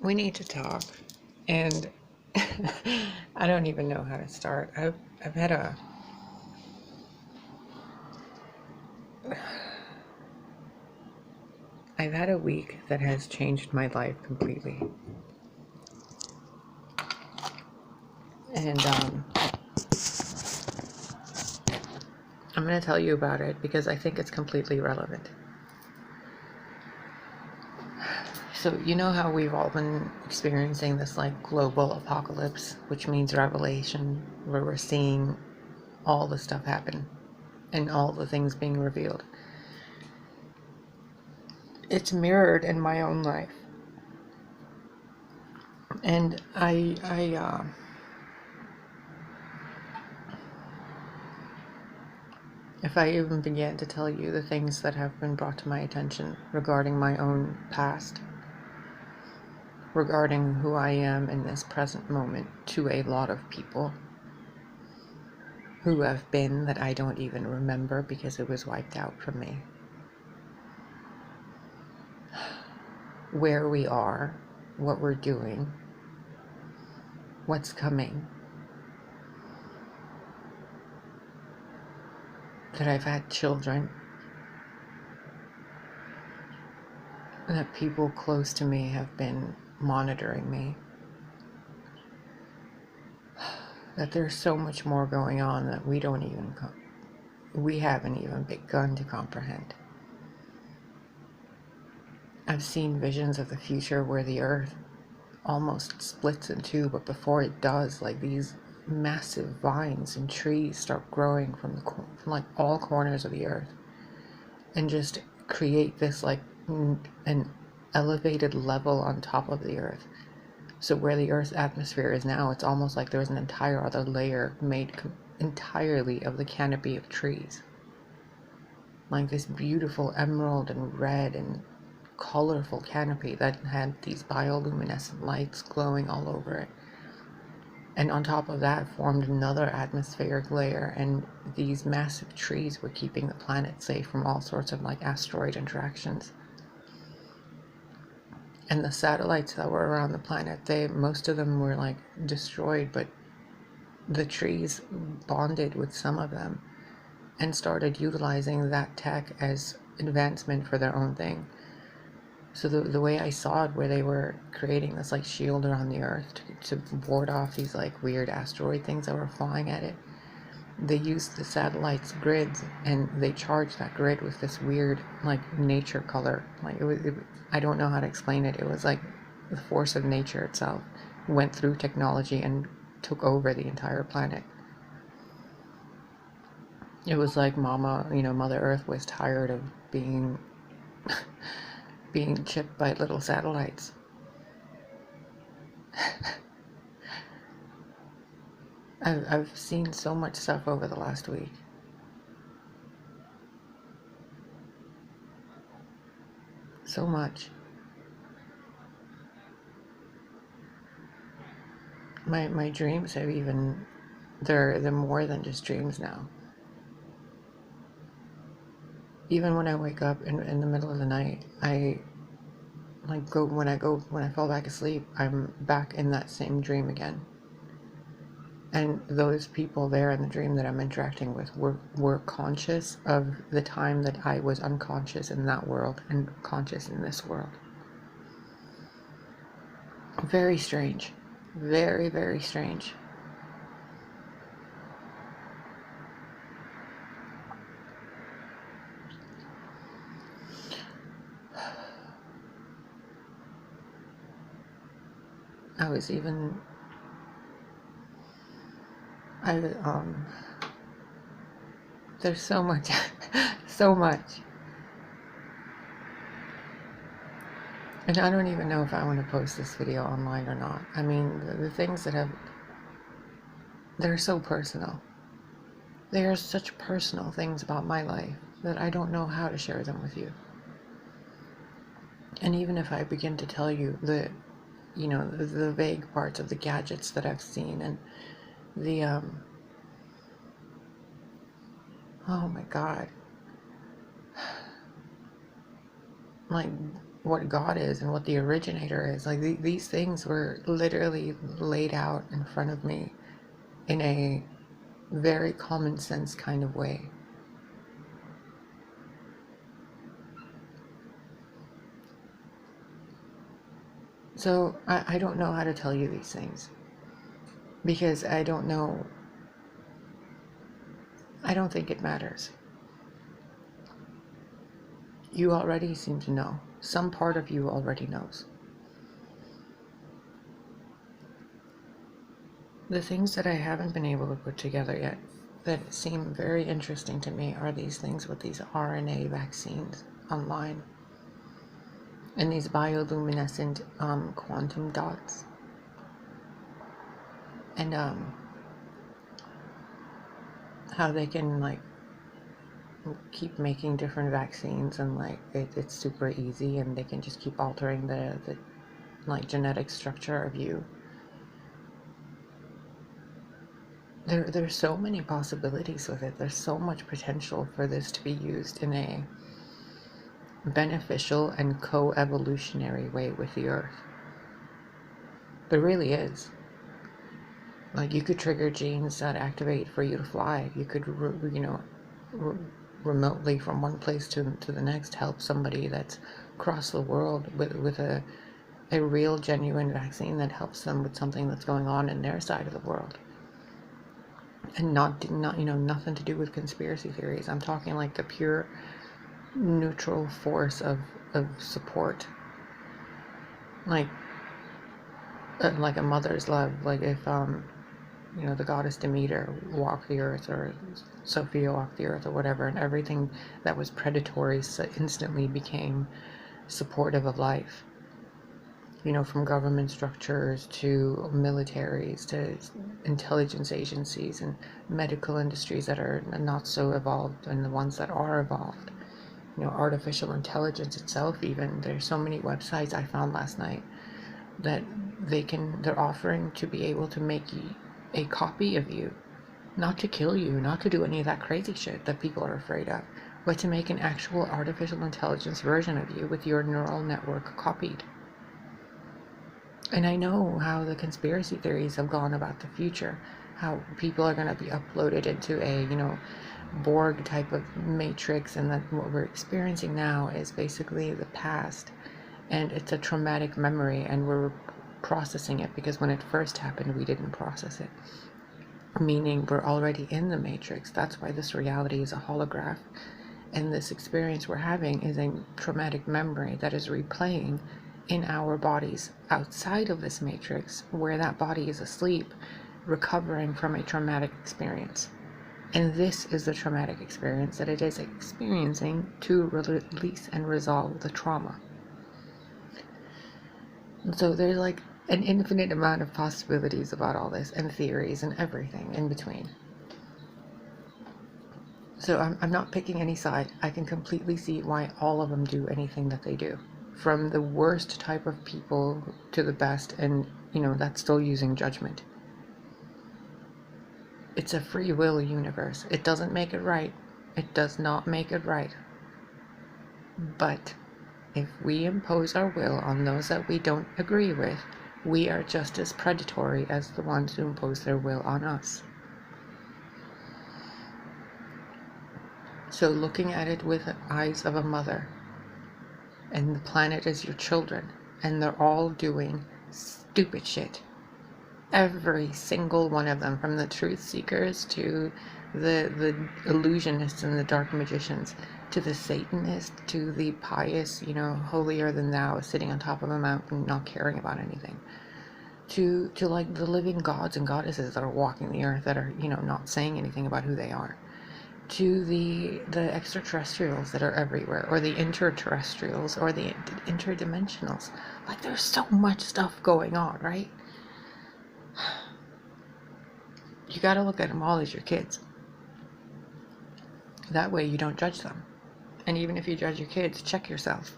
We need to talk. And I don't even know how to start. I've had a I've had a week that has changed my life completely. And I'm going to tell you about it because I think it's completely relevant. So, you know how we've all been experiencing this like global apocalypse, which means revelation, where we're seeing all the stuff happen and all the things being revealed. It's mirrored in my own life. And if I even began to tell you the things that have been brought to my attention regarding my own past, regarding who I am in this present moment to a lot of people who have been that I don't even remember because it was wiped out from me. Where we are, what we're doing, what's coming. That I've had children, that people close to me have been monitoring me, that there's so much more going on that we haven't even begun to comprehend. I've seen visions of the future where the earth almost splits in two, but before it does, like these massive vines and trees start growing from like all corners of the earth and just create this like an elevated level on top of the earth. So where the earth's atmosphere is now, it's almost like there's an entire other layer made entirely of the canopy of trees, like this beautiful emerald and red and colorful canopy that had these bioluminescent lights glowing all over it. And on top of that formed another atmospheric layer, and these massive trees were keeping the planet safe from all sorts of like asteroid interactions. And the satellites that were around the planet, most of them were like destroyed, but the trees bonded with some of them and started utilizing that tech as advancement for their own thing. So the way I saw it, where they were creating this like shield around the earth to ward off these like weird asteroid things that were flying at it, they used the satellite's grids and they charged that grid with this weird like nature color. Like I don't know how to explain it. It was like the force of nature itself went through technology and took over the entire planet. It was like Mother Earth was tired of being being chipped by little satellites. I've seen so much stuff over the last week. So much. My dreams have even they're more than just dreams now. Even when I wake up in the middle of the night, I like when I fall back asleep, I'm back in that same dream again. And those people there in the dream that I'm interacting with were conscious of the time that I was unconscious in that world and conscious in this world. Very strange. Very, very strange. I was even I there's so much so much. And I don't even know if I want to post this video online or not. I mean, the things they're so personal. They are such personal things about my life that I don't know how to share them with you. And even if I begin to tell you the vague parts of the gadgets that I've seen and the oh my god, like what God is and what the originator is. Like these things were literally laid out in front of me in a very common sense kind of way. So I don't know how to tell you these things because I don't know. I don't think it matters. You already seem to know. Some part of you already knows. The things that I haven't been able to put together yet that seem very interesting to me are these things with these RNA vaccines online and these bioluminescent quantum dots. And how they can like keep making different vaccines, and like it's super easy, and they can just keep altering the like genetic structure of you. There's so many possibilities with it. There's so much potential for this to be used in a beneficial and co-evolutionary way with the earth. There really is. Like you could trigger genes that activate for you to fly. You could, remotely from one place to the next help somebody that's across the world with a real genuine vaccine that helps them with something that's going on in their side of the world. And not nothing to do with conspiracy theories. I'm talking like the pure neutral force of support, like a mother's love. Like if the goddess Demeter walked the earth, or Sophia walked the earth, or whatever, and everything that was predatory instantly became supportive of life. From government structures to militaries to intelligence agencies and medical industries that are not so evolved, and the ones that are evolved. Artificial intelligence itself, even. There's so many websites I found last night that they're offering to be able to make a copy of you, not to kill you, not to do any of that crazy shit that people are afraid of, but to make an actual artificial intelligence version of you with your neural network copied. And I know how the conspiracy theories have gone about the future, how people are going to be uploaded into a, Borg type of matrix, and that what we're experiencing now is basically the past, and it's a traumatic memory, and we're processing it because when it first happened, we didn't process it. Meaning we're already in the matrix. That's why this reality is a holograph, and this experience we're having is a traumatic memory that is replaying in our bodies outside of this matrix, where that body is asleep, recovering from a traumatic experience. And this is the traumatic experience that it is experiencing to release and resolve the trauma. So there's like an infinite amount of possibilities about all this, and theories and everything in between. So I'm not picking any side. I can completely see why all of them do anything that they do. From the worst type of people to the best, and that's still using judgment. It's a free will universe. It doesn't make it right. It does not make it right. But if we impose our will on those that we don't agree with, we are just as predatory as the ones who impose their will on us. So looking at it with the eyes of a mother, and the planet is your children, and they're all doing stupid shit. Every single one of them, from the truth seekers to the illusionists and the dark magicians, to the Satanists, to the pious, holier than thou, sitting on top of a mountain, not caring about anything, to like the living gods and goddesses that are walking the earth, that are, not saying anything about who they are, to the extraterrestrials that are everywhere, or the interterrestrials, or the interdimensionals. Like, there's so much stuff going on, right? You gotta look at them all as your kids. That way you don't judge them. And even if you judge your kids, check yourself.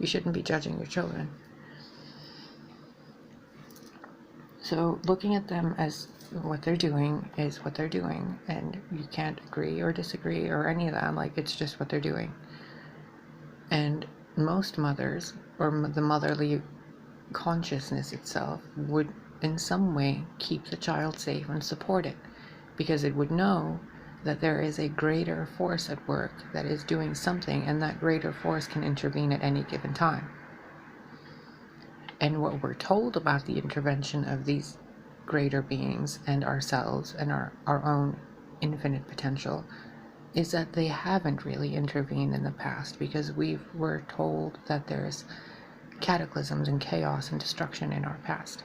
You shouldn't be judging your children. So looking at them as what they're doing is what they're doing, and you can't agree or disagree or any of that. Like, it's just what they're doing. And most mothers, or the motherly consciousness itself, would in some way keep the child safe and support it, because it would know that there is a greater force at work that is doing something, and that greater force can intervene at any given time. And what we're told about the intervention of these greater beings and ourselves and our own infinite potential is that they haven't really intervened in the past, because we're told that there's cataclysms and chaos and destruction in our past.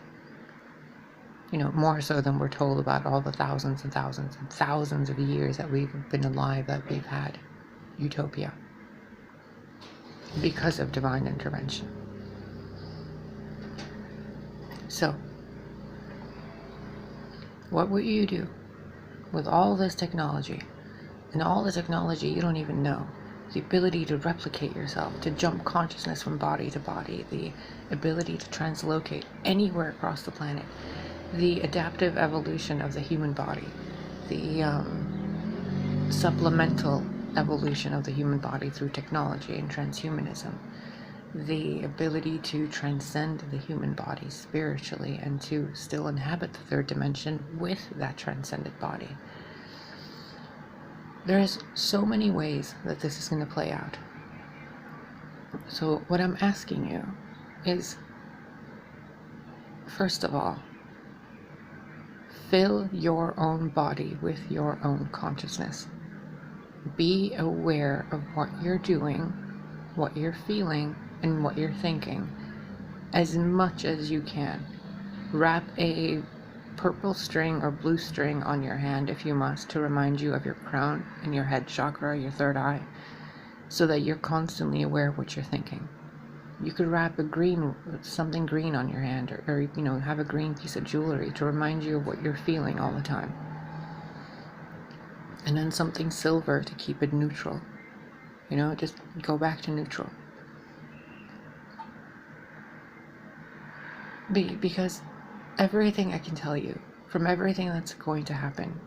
You know, more so than we're told about all the thousands and thousands and thousands of years that we've been alive, that we've had utopia because of divine intervention. So, what would you do with all this technology, and all the technology you don't even know? The ability to replicate yourself, to jump consciousness from body to body, the ability to translocate anywhere across the planet, the adaptive evolution of the human body, the supplemental evolution of the human body through technology and transhumanism, the ability to transcend the human body spiritually and to still inhabit the third dimension with that transcended body. There's so many ways that this is going to play out. So what I'm asking you is, first of all, fill your own body with your own consciousness. Be aware of what you're doing, what you're feeling, and what you're thinking as much as you can. Wrap a purple string or blue string on your hand if you must, to remind you of your crown and your head chakra, your third eye, so that you're constantly aware of what you're thinking. You could wrap something green on your hand, or you know, have a green piece of jewelry to remind you of what you're feeling all the time. And then something silver to keep it neutral. You know, just go back to neutral. Because everything I can tell you, from everything that's going to happen,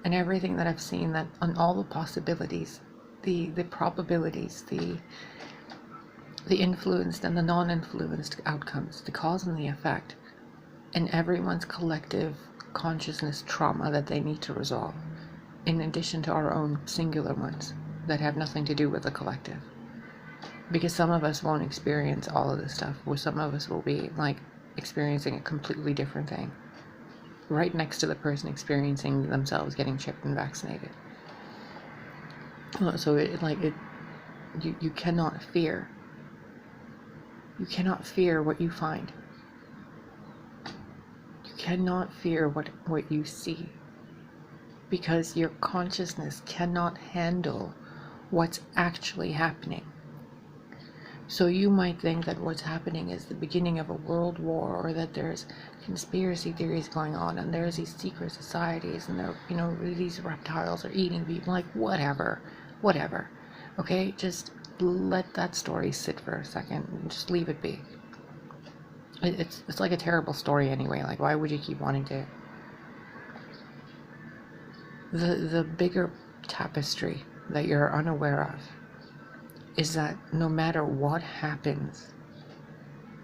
and everything that I've seen, that on all the possibilities, the probabilities, the influenced and the non-influenced outcomes, the cause and the effect, and everyone's collective consciousness trauma that they need to resolve, in addition to our own singular ones that have nothing to do with the collective. Because some of us won't experience all of this stuff, where some of us will be like experiencing a completely different thing, right next to the person experiencing themselves getting chipped and vaccinated. So you cannot fear. You cannot fear what you find. You cannot fear what you see, because your consciousness cannot handle what's actually happening. So you might think that what's happening is the beginning of a world war, or that there's conspiracy theories going on, and there's these secret societies, and there, you know, these reptiles are eating people. Like, whatever. Okay, just let that story sit for a second and just leave it be. It's like a terrible story anyway. Like, why would you keep wanting to? The bigger tapestry that you're unaware of is that no matter what happens,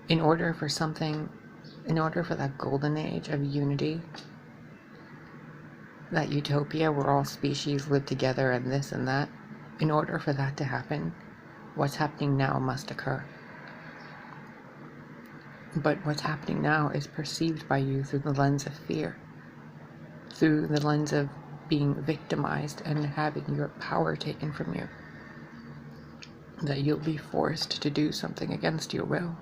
in order for that golden age of unity, that utopia where all species live together and this and that, in order for that to happen, what's happening now must occur. But what's happening now is perceived by you through the lens of fear, through the lens of being victimized and having your power taken from you. That you'll be forced to do something against your will.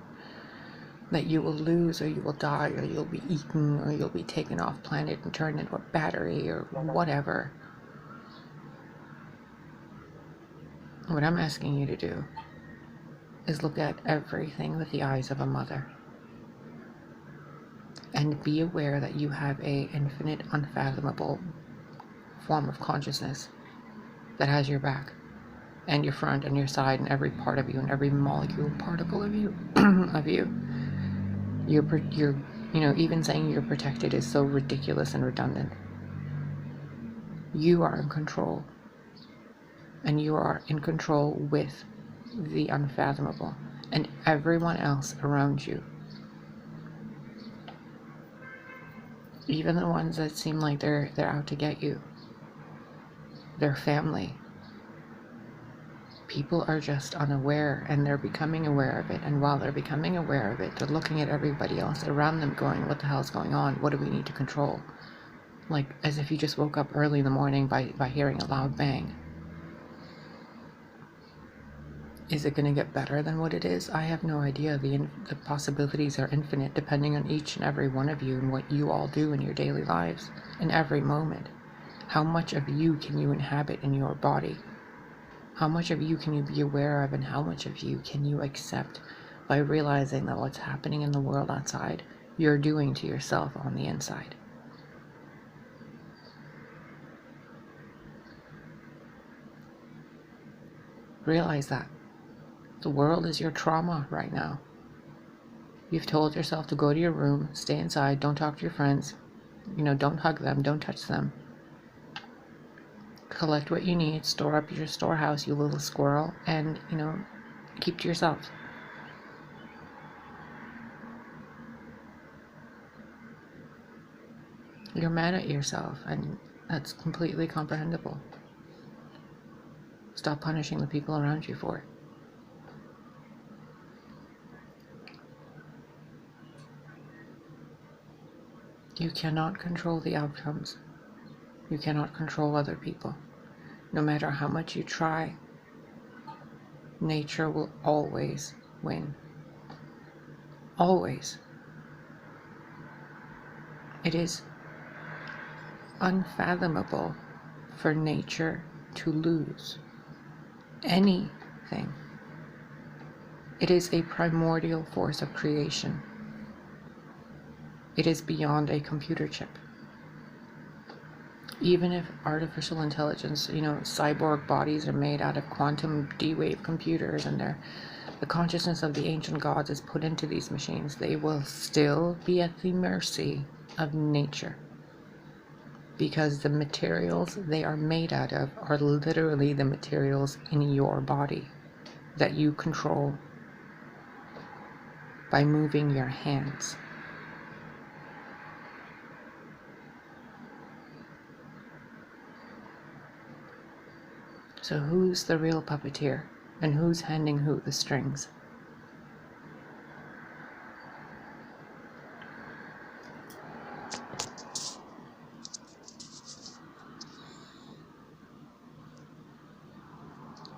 That you will lose, or you will die, or you'll be eaten, or you'll be taken off planet and turned into a battery, or whatever. What I'm asking you to do is look at everything with the eyes of a mother. And be aware that you have a infinite, unfathomable form of consciousness that has your back, and your front, and your side, and every part of you, and every molecule, particle of you, You're, you know, even saying you're protected is so ridiculous and redundant. You are in control, and you are in control with the unfathomable, and everyone else around you, even the ones that seem like they're out to get you, their family, people are just unaware, and they're becoming aware of it. And while they're becoming aware of it, they're looking at everybody else around them going, what the hell's going on? What do we need to control? Like as if you just woke up early in the morning by hearing a loud bang. Is it going to get better than what it is? I have no idea. The possibilities are infinite, depending on each and every one of you and what you all do in your daily lives, in every moment. How much of you can you inhabit in your body? How much of you can you be aware of, and how much of you can you accept by realizing that what's happening in the world outside, you're doing to yourself on the inside? Realize that. The world is your trauma right now. You've told yourself to go to your room, stay inside, don't talk to your friends, don't hug them, don't touch them. Collect what you need, store up your storehouse, you little squirrel, and, keep to yourself. You're mad at yourself, and that's completely comprehensible. Stop punishing the people around you for it. You cannot control the outcomes. You cannot control other people. No matter how much you try, nature will always win. Always. It is unfathomable for nature to lose anything. It is a primordial force of creation. It is beyond a computer chip. Even if artificial intelligence, cyborg bodies are made out of quantum D-wave computers, and the consciousness of the ancient gods is put into these machines, they will still be at the mercy of nature. Because the materials they are made out of are literally the materials in your body that you control by moving your hands. So who's the real puppeteer, and who's handing who the strings?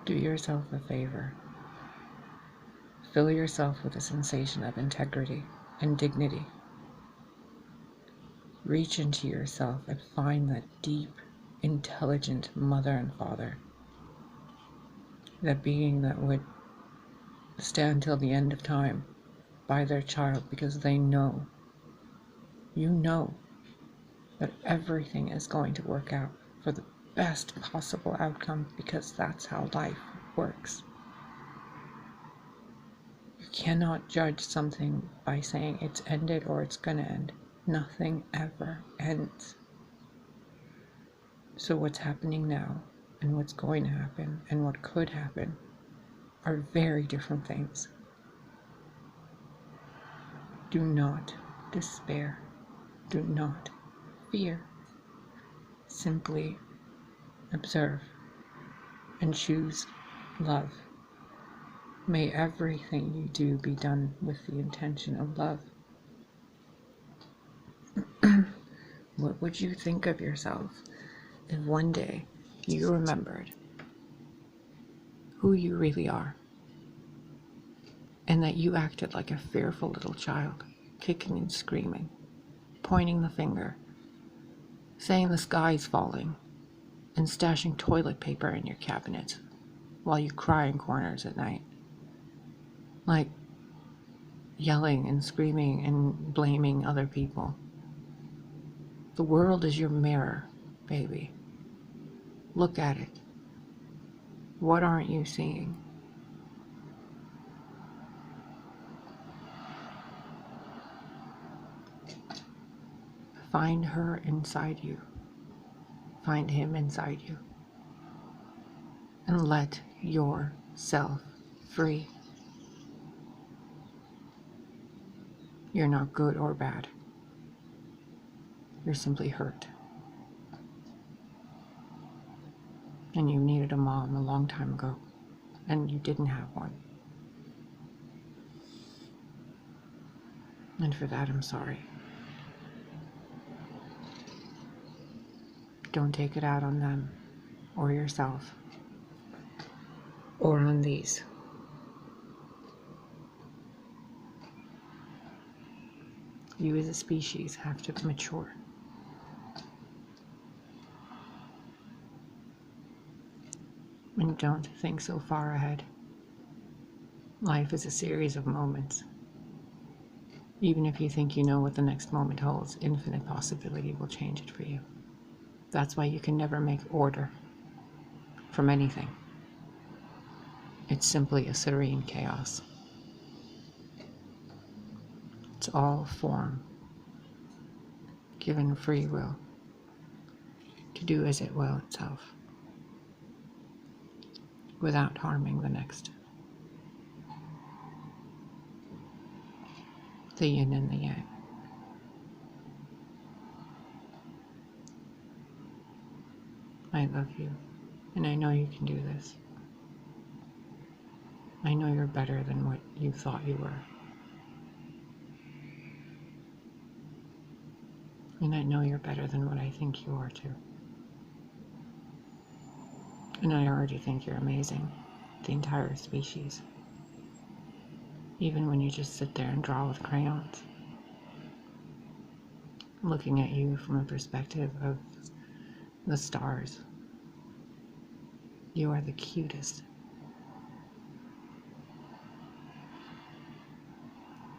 Do yourself a favor. Fill yourself with a sensation of integrity and dignity. Reach into yourself and find that deep, intelligent mother and father. That being that would stand till the end of time by their child, because they know, that everything is going to work out for the best possible outcome, because that's how life works. You cannot judge something by saying it's ended or it's gonna end. Nothing ever ends. So what's happening now, and what's going to happen, and what could happen are very different things. Do not despair. Do not fear. Simply observe and choose love. May everything you do be done with the intention of love. What would you think of yourself if one day you remembered who you really are, and that you acted like a fearful little child, kicking and screaming, pointing the finger, saying the sky's falling, and stashing toilet paper in your cabinet while you cry in corners at night? Like yelling and screaming and blaming other people. The world is your mirror, baby. Look at it. What aren't you seeing? Find her inside you. Find him inside you. And let yourself free. You're not good or bad. You're simply hurt. And you needed a mom a long time ago, and you didn't have one. And for that, I'm sorry. Don't take it out on them, or yourself, or on these. You as a species have to mature. And don't think so far ahead. Life is a series of moments. Even if you think you know what the next moment holds, infinite possibility will change it for you. That's why you can never make order from anything. It's simply a serene chaos. It's all form, given free will to do as it will itself, without harming the next. The yin and the yang. I love you, and I know you can do this. I know you're better than what you thought you were. And I know you're better than what I think you are too. And I already think you're amazing, the entire species. Even when you just sit there and draw with crayons. Looking at you from a perspective of the stars. You are the cutest.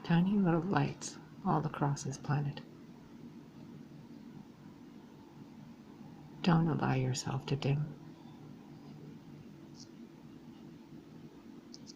Tiny little lights all across this planet. Don't allow yourself to dim.